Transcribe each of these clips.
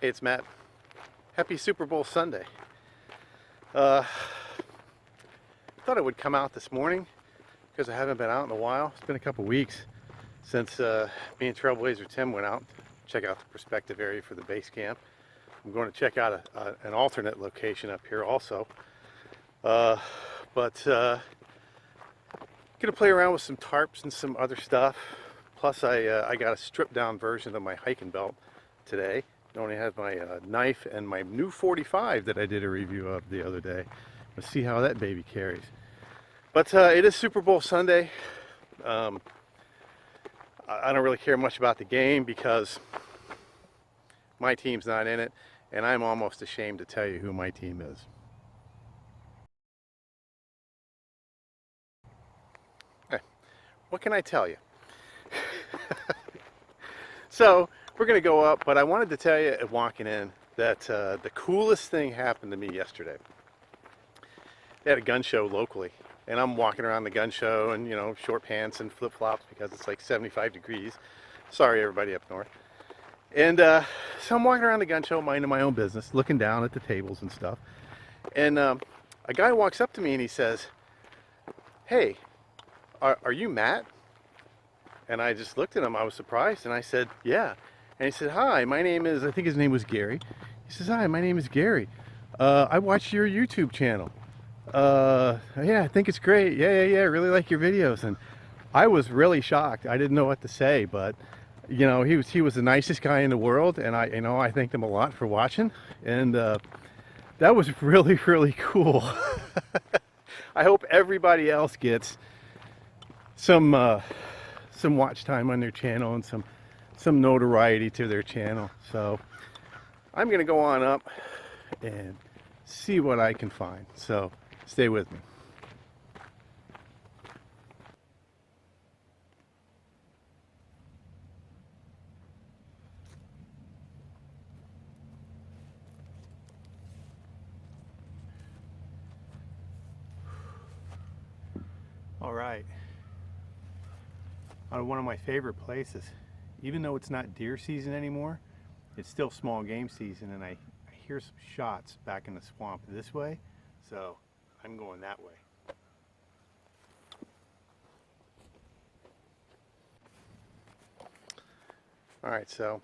Hey, it's Matt. Happy Super Bowl Sunday. Thought I would come out this morning because I haven't been out in a while. It's been a couple weeks since me and Trailblazer Tim went out to check out the prospective area for the base camp. I'm going to check out an alternate location up here also. Gonna play around with some tarps and some other stuff. Plus I got a stripped down version of my hiking belt today. I only have my knife and my new 45 that I did a review of the other day. Let's see how that baby carries. But it is Super Bowl Sunday. I don't really care much about the game because my team's not in it, and I'm almost ashamed to tell you who my team is. What can I tell you? So we're gonna go up, but I wanted to tell you walking in that the coolest thing happened to me yesterday. They had a gun show locally, and I'm walking around the gun show in, you know, short pants and flip-flops because it's like 75 degrees. Sorry, everybody up north. And so I'm walking around the gun show, minding my own business, looking down at the tables and stuff. And a guy walks up to me and he says, "Hey, are you Matt?" And I just looked at him. I was surprised, and I said, "Yeah." And he said, "Hi, my name is," I think his name was Gary. He says, "Hi, my name is Gary. I watched your YouTube channel. Yeah, I think it's great. Yeah, really like your videos." And I was really shocked. I didn't know what to say, but you know, he was the nicest guy in the world, and I thanked him a lot for watching, and that was really, really cool. I hope everybody else gets some watch time on their channel and some notoriety to their channel. So I'm gonna go on up and see what I can find. So stay with me. All right, on one of my favorite places. Even though it's not deer season anymore, it's still small game season, and I hear some shots back in the swamp this way, so I'm going that way. All right, so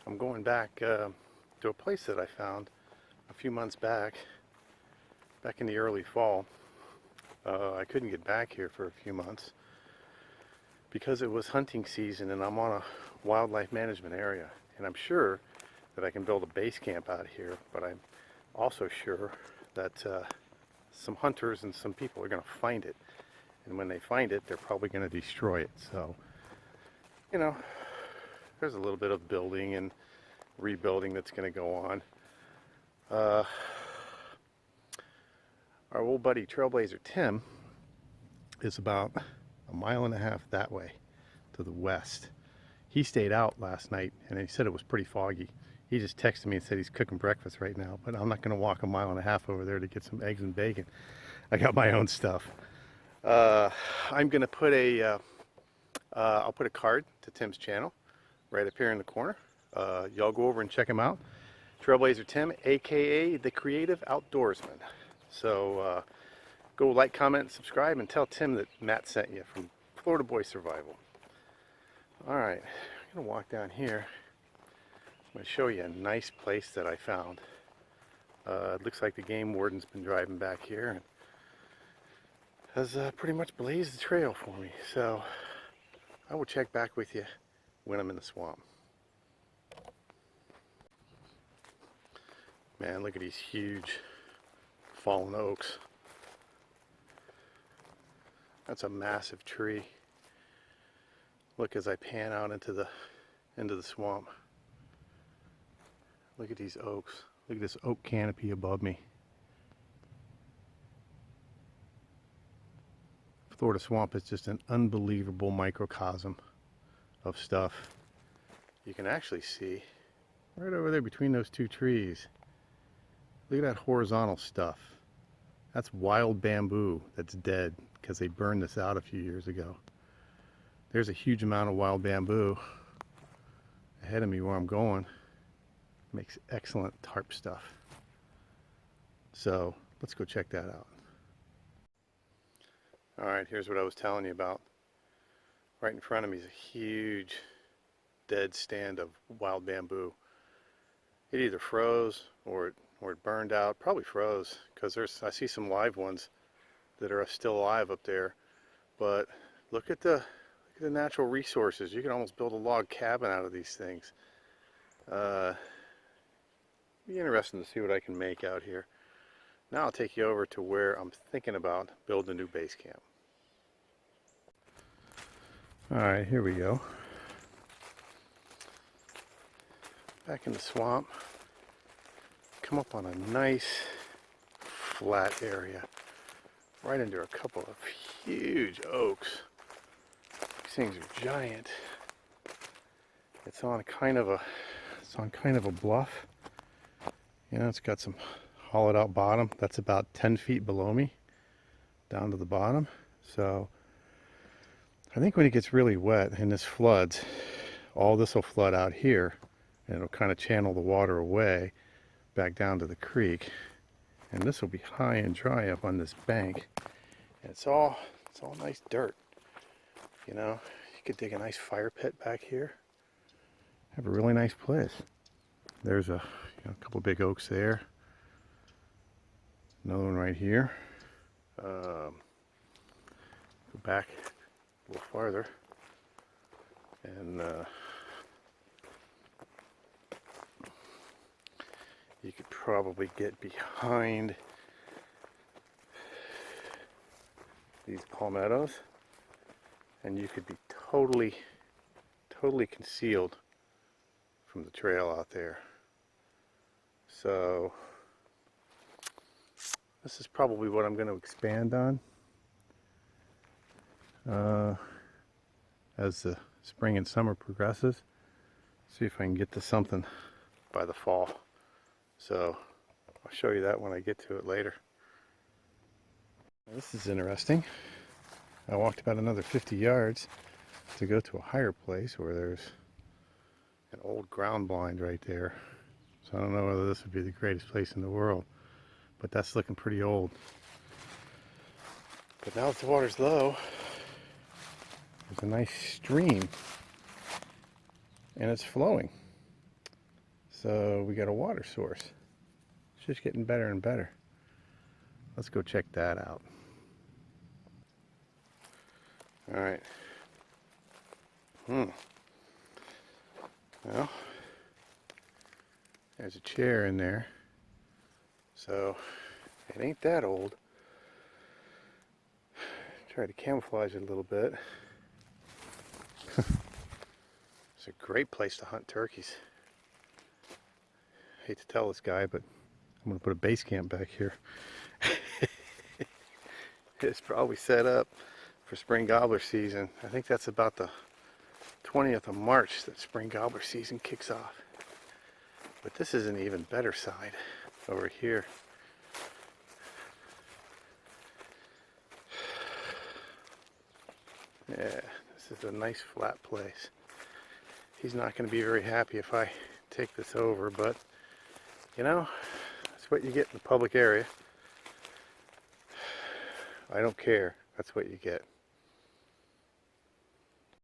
I'm going back to a place that I found a few months back in the early fall. I couldn't get back here for a few months because it was hunting season, and I'm on a wildlife management area, and I'm sure that I can build a base camp out here, but I'm also sure that some hunters and some people are going to find it, and when they find it, they're probably going to destroy it. So, you know, there's a little bit of building and rebuilding that's going to go on. Our old buddy Trailblazer Tim is about a mile and a half that way to the west. He stayed out last night, and he said it was pretty foggy. He just texted me and said he's cooking breakfast right now, but I'm not going to walk a mile and a half over there to get some eggs and bacon. I got my own stuff. I'm going to put I'll put a card to Tim's channel right up here in the corner. Y'all go over and check him out. Trailblazer Tim, aka the Creative Outdoorsman. So go like, comment, subscribe, and tell Tim that Matt sent you from Florida Boy Survival. All right, I'm gonna walk down here. I'm gonna show you a nice place that I found. It looks like the game warden's been driving back here and has pretty much blazed the trail for me. So I will check back with you when I'm in the swamp. Man, look at these huge fallen oaks. That's a massive tree. Look as I pan out into the swamp. Look at these oaks. Look at this oak canopy above me. Florida swamp is just an unbelievable microcosm of stuff. You can actually see right over there between those two trees. Look at that horizontal stuff. That's wild bamboo that's dead because they burned this out a few years ago. There's a huge amount of wild bamboo ahead of me where I'm going. makes excellent tarp stuff. So let's go check that out. All right, here's what I was telling you about. Right in front of me is a huge dead stand of wild bamboo. It either froze or it burned out. Probably froze, because I see some live ones that are still alive up there. But look at the natural resources. You can almost build a log cabin out of these things. Be interesting to see what I can make out here. Now I'll take you over to where I'm thinking about building a new base camp. Alright, here we go. Back in the swamp. Come up on a nice flat area. Right under a couple of huge oaks. These things are giant. It's on kind of a bluff. You know, it's got some hollowed out bottom. That's about 10 feet below me, down to the bottom. So I think when it gets really wet and this floods, all this will flood out here, and it'll kind of channel the water away back down to the creek. And this will be high and dry up on this bank. And it's all nice dirt. You know, you could dig a nice fire pit back here. Have a really nice place. There's a couple big oaks there. Another one right here. Go back a little farther, and you could probably get behind these palmettos, and you could be totally concealed from the trail out there. So this is probably what I'm going to expand on as the spring and summer progresses. See if I can get to something by the fall. So I'll show you that when I get to it later. This is interesting. I walked about another 50 yards to go to a higher place where there's an old ground blind right there. So I don't know whether this would be the greatest place in the world, but that's looking pretty old. But now that the water's low, there's a nice stream and it's flowing. So we got a water source. It's just getting better and better. Let's go check that out. All right. Well, there's a chair in there. So it ain't that old. Try to camouflage it a little bit. It's a great place to hunt turkeys. Hate to tell this guy, but I'm going to put a base camp back here. It's probably set up for spring gobbler season. I think that's about the 20th of March that spring gobbler season kicks off. But this is an even better side over here. Yeah, this is a nice flat place. He's not going to be very happy if I take this over, but you know, that's what you get in the public area. I don't care. That's what you get.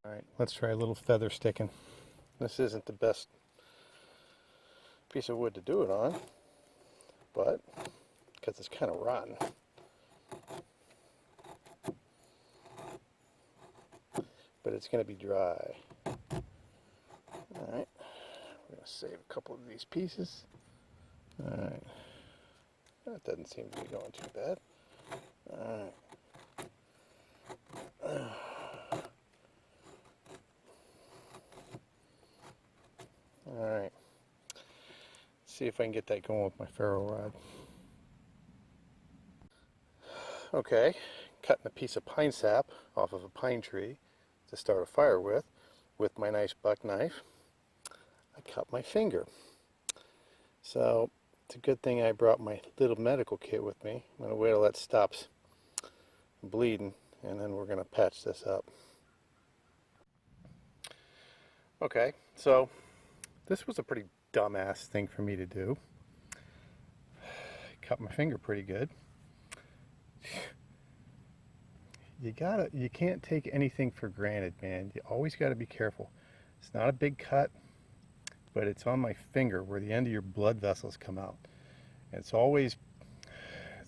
Alright, let's try a little feather sticking. This isn't the best piece of wood to do it on, but because it's kind of rotten. But it's going to be dry. Alright, we're going to save a couple of these pieces. Alright, that doesn't seem to be going too bad. Alright. Alright. See if I can get that going with my ferro rod. Okay, cutting a piece of pine sap off of a pine tree to start a fire with my nice buck knife. I cut my finger. So it's a good thing I brought my little medical kit with me. I'm going to wait till that stops bleeding, and then we're going to patch this up. Okay, so this was a pretty dumbass thing for me to do. Cut my finger pretty good. You can't take anything for granted, man. You always got to be careful. It's not a big cut, but it's on my finger where the end of your blood vessels come out. And it's always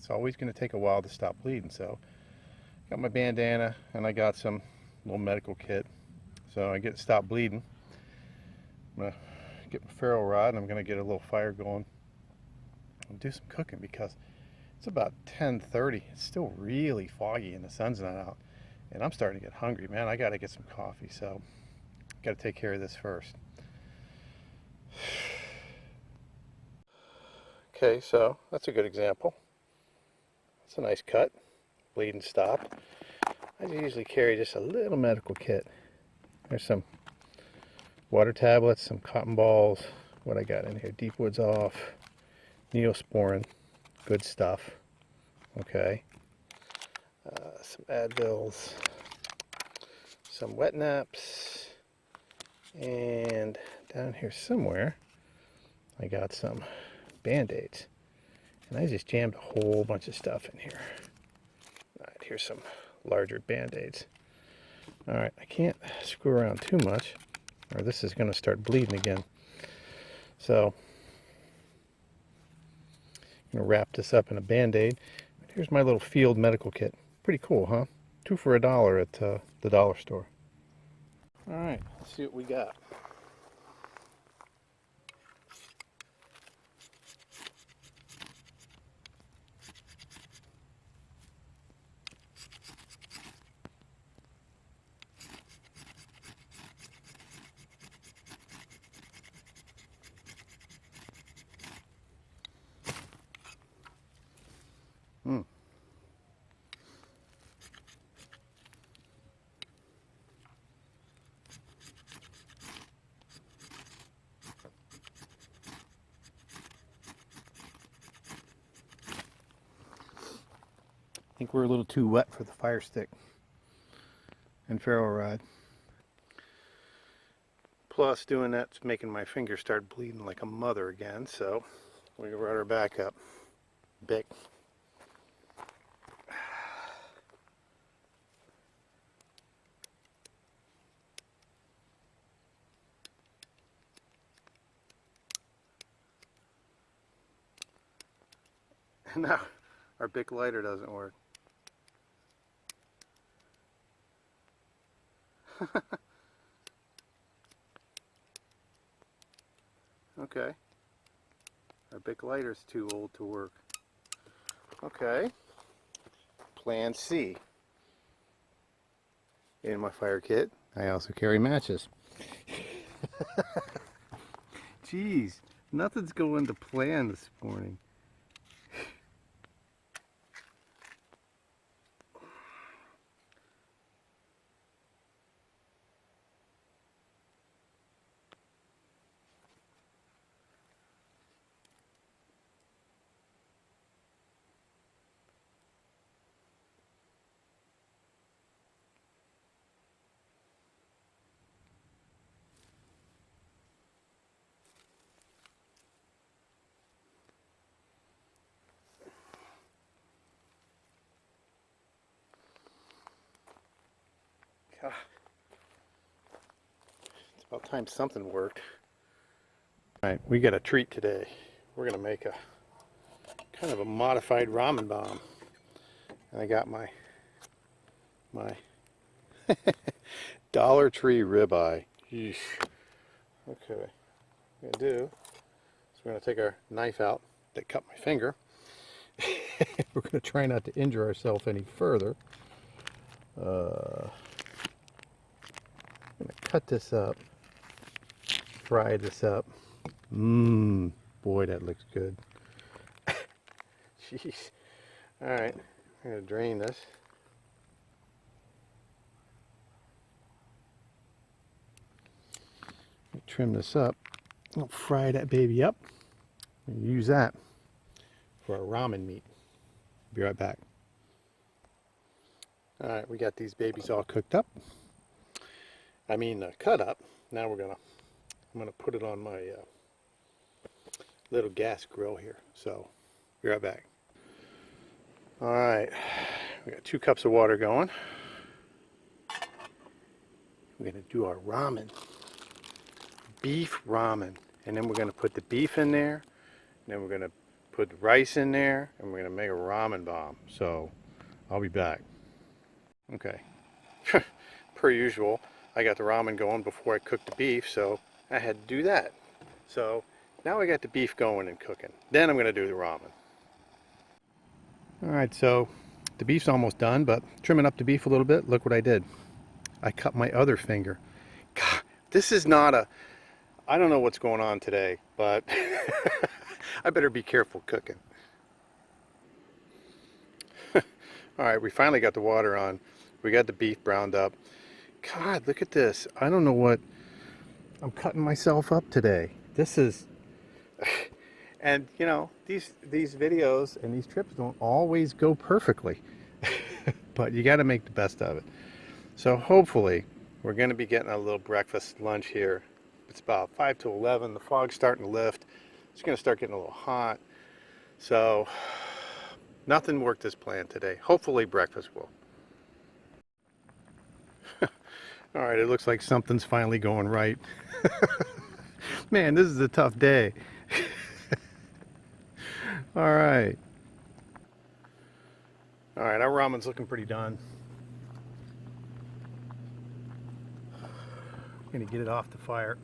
going to take a while to stop bleeding. So got my bandana and I got some little medical kit. So I get stop bleeding. I'm gonna get my ferro rod and I'm gonna get a little fire going and do some cooking because it's about 10:30. It's still really foggy and the sun's not out. And I'm starting to get hungry, man. I gotta get some coffee, so gotta take care of this first. Okay, so that's a good example. It's a nice cut. Bleeding stopped. I usually carry just a little medical kit. There's some water tablets, some cotton balls. What I got in here? Deep Woods Off, Neosporin, good stuff. Okay. Some Advils, some wet naps, and down here somewhere I got some Band-Aids. And I just jammed a whole bunch of stuff in here. Alright, here's some larger Band-Aids. Alright, I can't screw around too much or this is going to start bleeding again. So I'm going to wrap this up in a Band-Aid. Here's my little field medical kit. Pretty cool, huh? 2 for $1 at the dollar store. Alright, let's see what we got. I think we're a little too wet for the fire stick and ferro rod. Plus doing that's making my finger start bleeding like a mother again, so we can run her back up. Bic. Now our Bic lighter doesn't work. Okay. Our Bic lighter's too old to work. Okay. Plan C. In my fire kit, I also carry matches. Jeez, nothing's going to plan this morning. It's about time something worked. Alright, we got a treat today. We're going to make a kind of a modified ramen bomb. And I got my Dollar Tree ribeye. Yeesh. Okay, what we're going to do is we're going to take our knife out that cut my finger. We're going to try not to injure ourselves any further. I'm going to cut this up, fry this up. Boy, that looks good. Jeez. Alright, I'm going to drain this. Trim this up. I'll fry that baby up and use that for our ramen meat. Be right back. Alright, we got these babies all cooked up. I mean cut up. Now I'm gonna put it on my little gas grill here. So, be right back. All right, we got 2 cups of water going. We're gonna do our ramen, beef ramen, and then we're gonna put the beef in there, and then we're gonna put the rice in there, and we're gonna make a ramen bomb. So, I'll be back. Okay, per usual, I got the ramen going before I cooked the beef, so I had to do that. So now I got the beef going and cooking. Then I'm gonna do the ramen. All right, so the beef's almost done, but trimming up the beef a little bit, look what I did. I cut my other finger. God, this is not a, I don't know what's going on today, but I better be careful cooking. All right, we finally got the water on. We got the beef browned up. God, look at this. I don't know what, I'm cutting myself up today. This is, and you know, these videos and these trips don't always go perfectly, but you got to make the best of it. So hopefully we're going to be getting a little breakfast lunch here. It's about 5 to 11. The fog's starting to lift. It's going to start getting a little hot. So nothing worked as planned today. Hopefully breakfast will. All right, it looks like something's finally going right. Man, this is a tough day. All right. All right, our ramen's looking pretty done. I'm gonna get it off the fire.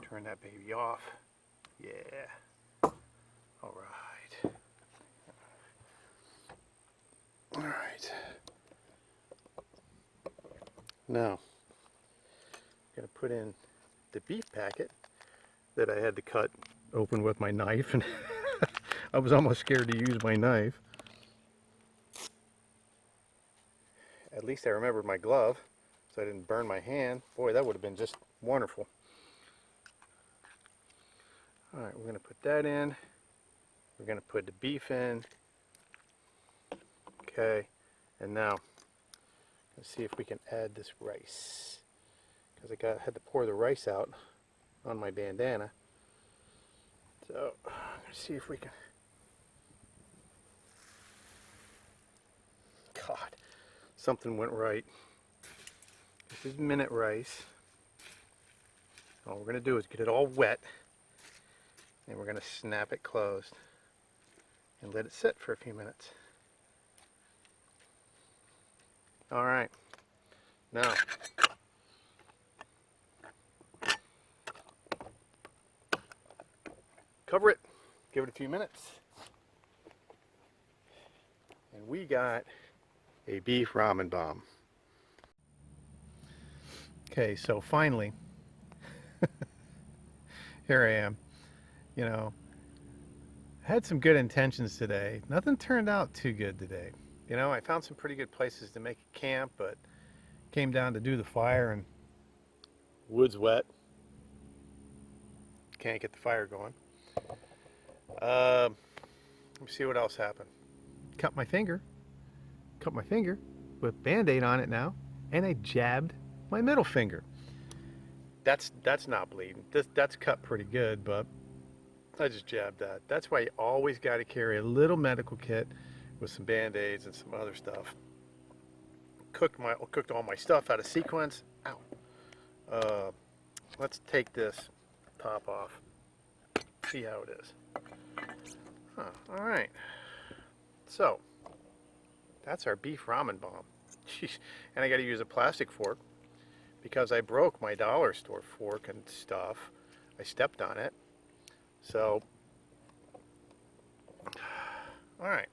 Turn that baby off. Yeah. All right. All right. Now, I'm gonna put in the beef packet that I had to cut open with my knife, and I was almost scared to use my knife. At least I remembered my glove, so I didn't burn my hand. Boy, that would have been just wonderful. All right, we're gonna put that in. We're gonna put the beef in. Okay, and now let's see if we can add this rice, because I had to pour the rice out on my bandana. So let's see if we can. God, something went right. This is minute rice. All we're gonna do is get it all wet, and we're gonna snap it closed and let it sit for a few minutes. All right, now cover it, give it a few minutes, and we got a beef ramen bomb. Okay, so finally, here I am. You know, had some good intentions today. Nothing turned out too good today. You know, I found some pretty good places to make a camp, but came down to do the fire and wood's wet. Can't get the fire going. Let me see what else happened. Cut my finger with Band-Aid on it now, and I jabbed my middle finger. That's not bleeding. That's cut pretty good, but I just jabbed that. That's why you always got to carry a little medical kit with some Band-Aids and some other stuff. Cooked all my stuff out of sequence. Ow. Let's take this top off. See how it is. Huh, all right. So that's our beef ramen bomb. Jeez. And I got to use a plastic fork because I broke my dollar store fork and stuff. I stepped on it. So, all right.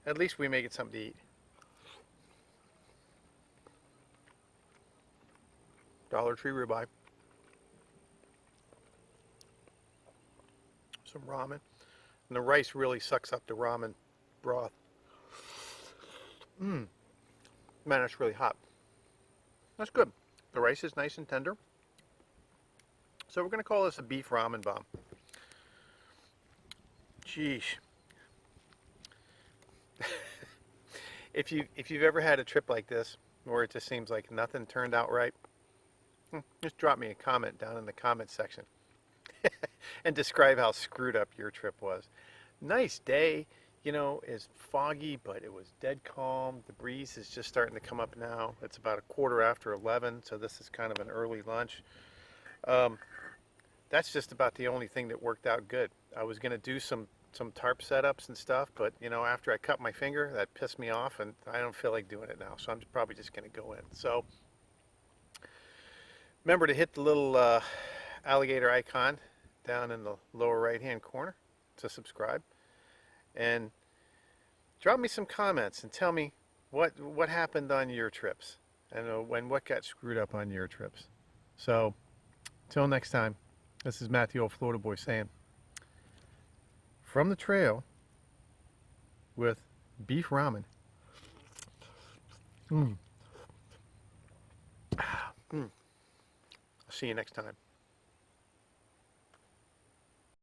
At least we make it something to eat. Dollar Tree ribeye. Some ramen. And the rice really sucks up the ramen broth. Man, that's really hot. That's good. The rice is nice and tender. So we're going to call this a beef ramen bomb. Jeez. If you've ever had a trip like this where it just seems like nothing turned out right, Just drop me a comment down in the comment section and describe how screwed up your trip was. Nice day, it's foggy, but it was dead calm. The breeze is just starting to come up now. It's about a quarter after 11, so this is kind of an early lunch. That's just about the only thing that worked out good. I was going to do some tarp setups and stuff, but after I cut my finger, that pissed me off, and I don't feel like doing it now, so I'm probably just going to go in. So remember to hit the little alligator icon down in the lower right hand corner to subscribe, and drop me some comments and tell me what happened on your trips and what got screwed up on your trips. So till next time, this is Matthew, old Florida boy, saying, from the trail with beef ramen. I'll see you next time.